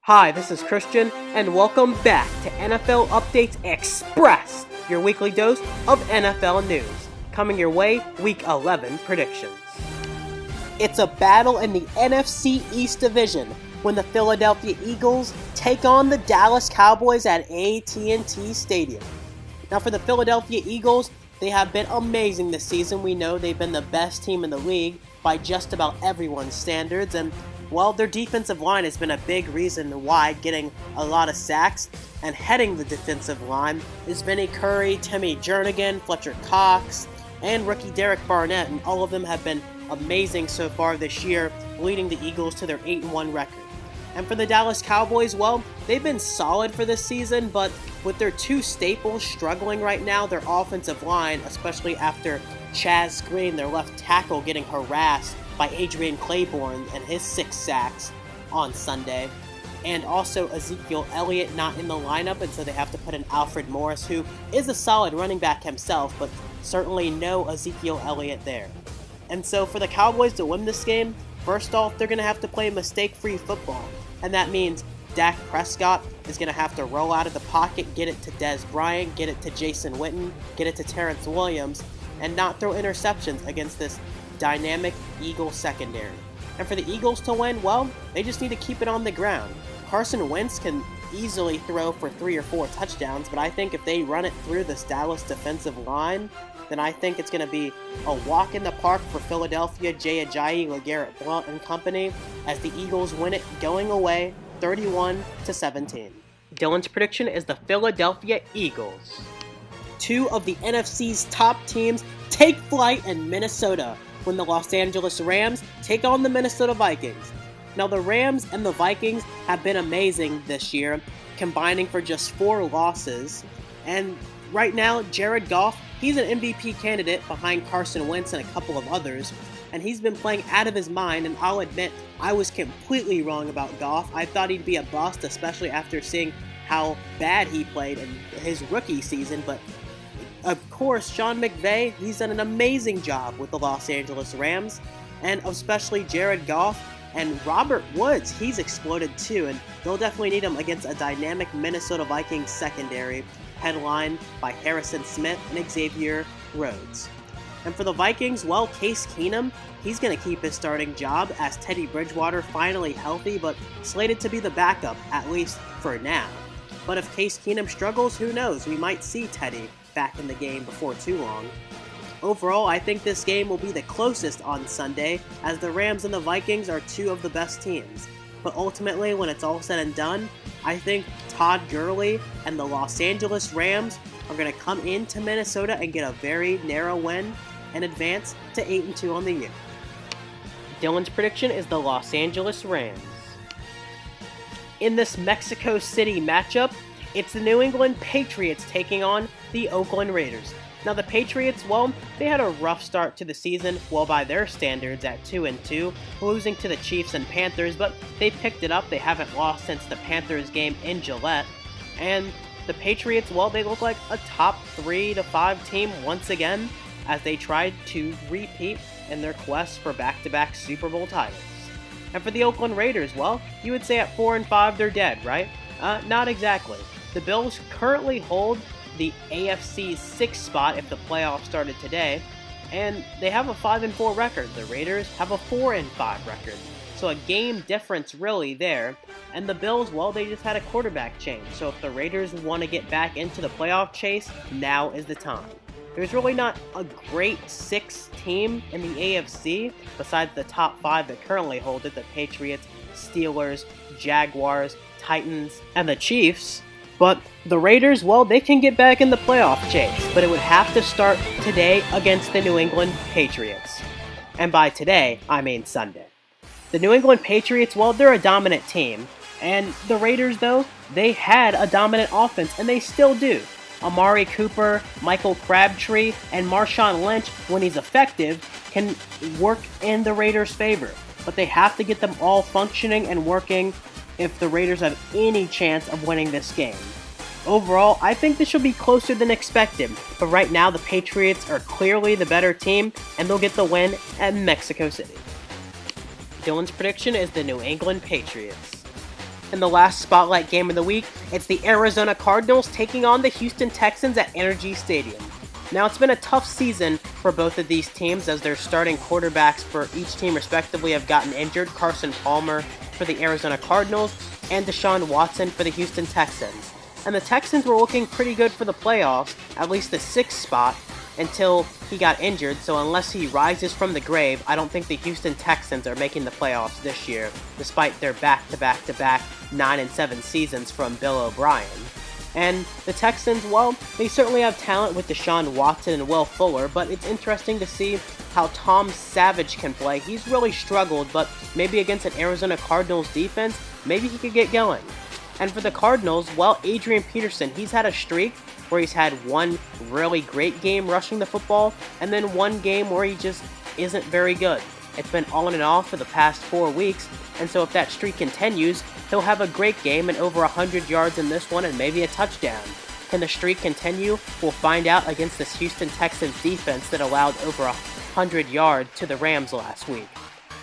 Hi, this is Christian, and welcome back to NFL Updates Express, your weekly dose of NFL news. Coming your way, Week 11 predictions. It's a battle in the NFC East Division when the Philadelphia Eagles take on the Dallas Cowboys at AT&T Stadium. Now for the Philadelphia Eagles, they have been amazing this season. We know they've been the best team in the league by just about everyone's standards, and well, their defensive line has been a big reason why, getting a lot of sacks. And heading the defensive line is Vinny Curry, Timmy Jernigan, Fletcher Cox, and rookie Derek Barnett, and all of them have been amazing so far this year, leading the Eagles to their 8-1 record. And for the Dallas Cowboys, well, they've been solid for this season, but with their two staples struggling right now, their offensive line, especially after Chaz Green, their left tackle, getting harassed by Adrian Claiborne and his 6 sacks on Sunday, and also Ezekiel Elliott not in the lineup, and so they have to put in Alfred Morris, who is a solid running back himself, but certainly no Ezekiel Elliott there. And so for the Cowboys to win this game, first off, they're going to have to play mistake-free football, and that means Dak Prescott is going to have to roll out of the pocket, get it to Dez Bryant, get it to Jason Witten, get it to Terrence Williams, and not throw interceptions against this dynamic Eagles secondary. And for the Eagles to win, well, they just need to keep it on the ground. Carson Wentz can easily throw for 3 or 4 touchdowns, but I think if they run it through this Dallas defensive line, then I think it's going to be a walk in the park for Philadelphia, Jay Ajayi, LeGarrette Blount, and company, as the Eagles win it going away 31-17. Dylan's prediction is the Philadelphia Eagles. 2 of the NFC's top teams take flight in Minnesota when the Los Angeles Rams take on the Minnesota Vikings. Now the Rams and the Vikings have been amazing this year, combining for just 4 losses. And right now, Jared Goff, he's an MVP candidate behind Carson Wentz and a couple of others. And he's been playing out of his mind, and I'll admit, I was completely wrong about Goff. I thought he'd be a bust, especially after seeing how bad he played in his rookie season, but of course, Sean McVay, he's done an amazing job with the Los Angeles Rams, and especially Jared Goff and Robert Woods, he's exploded too, and they'll definitely need him against a dynamic Minnesota Vikings secondary, headlined by Harrison Smith and Xavier Rhodes. And for the Vikings, well, Case Keenum, he's going to keep his starting job as Teddy Bridgewater finally healthy, but slated to be the backup, at least for now. But if Case Keenum struggles, who knows, we might see Teddy back in the game before too long. Overall, I think this game will be the closest on Sunday, as the Rams and the Vikings are 2 of the best teams. But ultimately, when it's all said and done, I think Todd Gurley and the Los Angeles Rams are going to come into Minnesota and get a very narrow win and advance to 8-2 on the year. Dylan's prediction is the Los Angeles Rams. In this Mexico City matchup, it's the New England Patriots taking on the Oakland Raiders. Now the Patriots, well, they had a rough start to the season, well by their standards at 2-2, losing to the Chiefs and Panthers, but they picked it up. They haven't lost since the Panthers game in Gillette. And the Patriots, well, they look like a top 3 to 5 team once again, as they tried to repeat in their quest for back-to-back Super Bowl titles. And for the Oakland Raiders, well, you would say at 4-5 they're dead, right? Not exactly. The Bills currently hold the AFC 6th spot if the playoffs started today, and they have a 5-4 record. The Raiders have a 4-5 record. So a game difference really there. And the Bills, well, they just had a quarterback change. So if the Raiders want to get back into the playoff chase, now is the time. There's really not a great 6th team in the AFC besides the top 5 that currently hold it, the Patriots, Steelers, Jaguars, Titans, and the Chiefs. But the Raiders, well, they can get back in the playoff chase, but it would have to start today against the New England Patriots. And by today, I mean Sunday. The New England Patriots, well, they're a dominant team. And the Raiders, though, they had a dominant offense, and they still do. Amari Cooper, Michael Crabtree, and Marshawn Lynch, when he's effective, can work in the Raiders' favor. But they have to get them all functioning and working if the Raiders have any chance of winning this game. Overall, I think this should be closer than expected, but right now the Patriots are clearly the better team, and they'll get the win at Mexico City. Dylan's prediction is the New England Patriots. In the last spotlight game of the week, it's the Arizona Cardinals taking on the Houston Texans at Energy Stadium. Now, it's been a tough season for both of these teams as their starting quarterbacks for each team respectively have gotten injured. Carson Palmer for the Arizona Cardinals and Deshaun Watson for the Houston Texans. And the Texans were looking pretty good for the playoffs, at least the 6th spot, until he got injured, so unless he rises from the grave, I don't think the Houston Texans are making the playoffs this year, despite their back-to-back-to-back 9-7 seasons from Bill O'Brien. And the Texans, well, they certainly have talent with Deshaun Watson and Will Fuller, but it's interesting to see how Tom Savage can play. He's really struggled, but maybe against an Arizona Cardinals defense, maybe he could get going. And for the Cardinals, well, Adrian Peterson, he's had a streak where he's had one really great game rushing the football, and then one game where he just isn't very good. It's been on and off for the past 4 weeks, and so if that streak continues, he'll have a great game and over 100 yards in this one and maybe a touchdown. Can the streak continue? We'll find out against this Houston Texans defense that allowed over 100 yards to the Rams last week.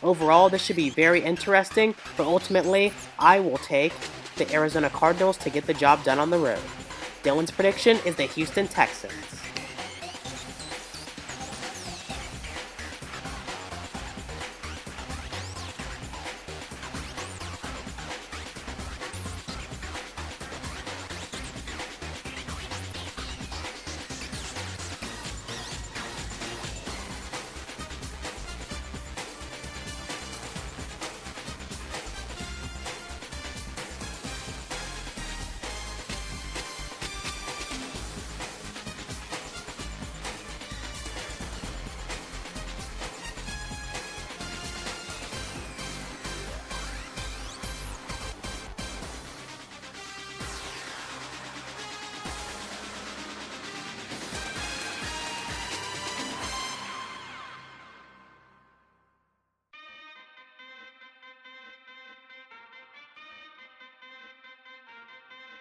Overall, this should be very interesting, but ultimately, I will take the Arizona Cardinals to get the job done on the road. Dylan's prediction is the Houston Texans.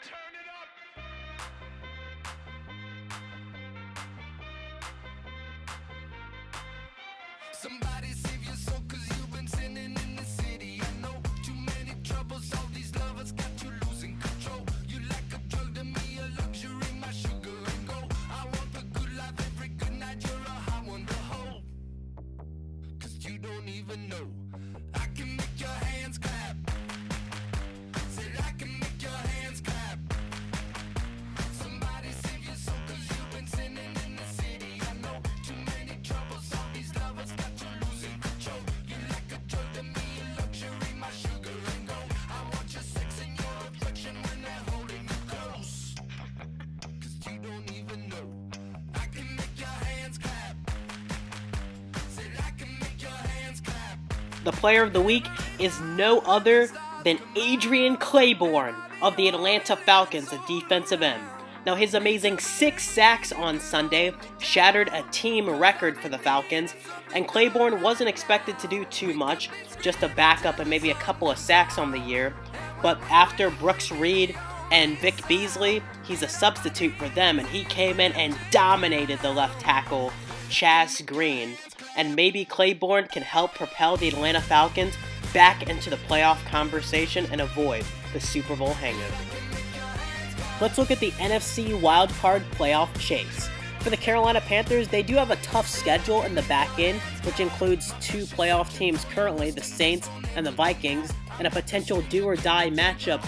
Turn it up. Somebody save your soul, 'cause you've been sinning in the city. I know too many troubles, all these lovers got you losing control. You like a drug to me, a luxury, my sugar and gold. I want the good life every good night, you're a hot one to hold. 'Cause you don't even know. I can make your hands clap. Said I can make your hands clap. Somebody save your soul, 'cause you've been sinning in the city. I know too many troubles, all these lovers got you losing control. You like a drug to me, a luxury, my sugar and gold. I want your sex and your affection when they're holding you close. 'Cause you don't even know. I can make your hands clap. Said I can make your hands clap. The player of the week is no other than Adrian Claiborne of the Atlanta Falcons, a defensive end. Now, his amazing 6 sacks on Sunday shattered a team record for the Falcons, and Claiborne wasn't expected to do too much, just a backup and maybe a couple of sacks on the year. But after Brooks Reed and Vic Beasley, he's a substitute for them, and he came in and dominated the left tackle, Chaz Green. And maybe Claiborne can help propel the Atlanta Falcons back into the playoff conversation and avoid the Super Bowl hangover. Let's look at the NFC Wild Card playoff chase. For the Carolina Panthers, they do have a tough schedule in the back end, which includes 2 playoff teams currently, the Saints and the Vikings, and a potential do-or-die matchup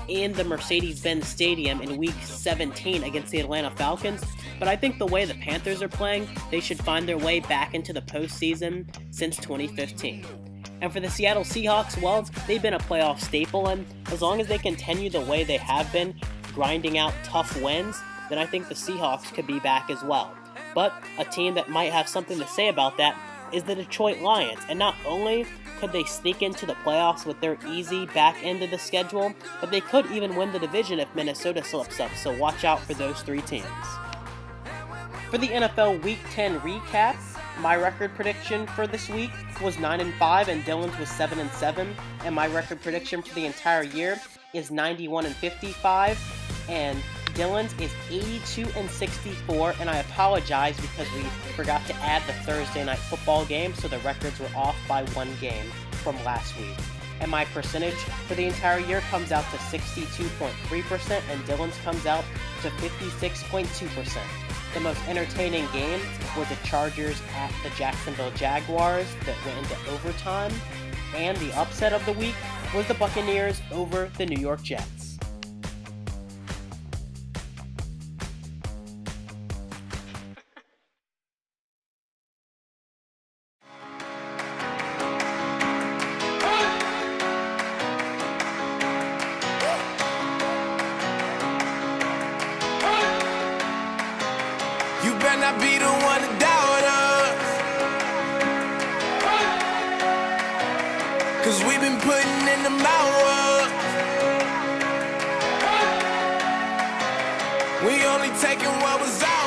in the Mercedes-Benz Stadium in Week 17 against the Atlanta Falcons. But I think the way the Panthers are playing, they should find their way back into the postseason since 2015. And for the Seattle Seahawks, well, they've been a playoff staple, and as long as they continue the way they have been, grinding out tough wins, then I think the Seahawks could be back as well. But a team that might have something to say about that is the Detroit Lions, and not only could they sneak into the playoffs with their easy back end of the schedule, but they could even win the division if Minnesota slips up, so watch out for those 3 teams. For the NFL Week 10 recap, my record prediction for this week was 9-5 and Dylan's was 7-7, and my record prediction for the entire year is 91-55, and Dylan's is 82-64, and I apologize because we forgot to add the Thursday night football game, so the records were off by 1 game from last week. And my percentage for the entire year comes out to 62.3%, and Dylan's comes out to 56.2%. The most entertaining game was the Chargers at the Jacksonville Jaguars that went into overtime, and the upset of the week was the Buccaneers over the New York Jets. You better not be the one to doubt us, 'cause we've been putting in the hours. We only taking what was ours.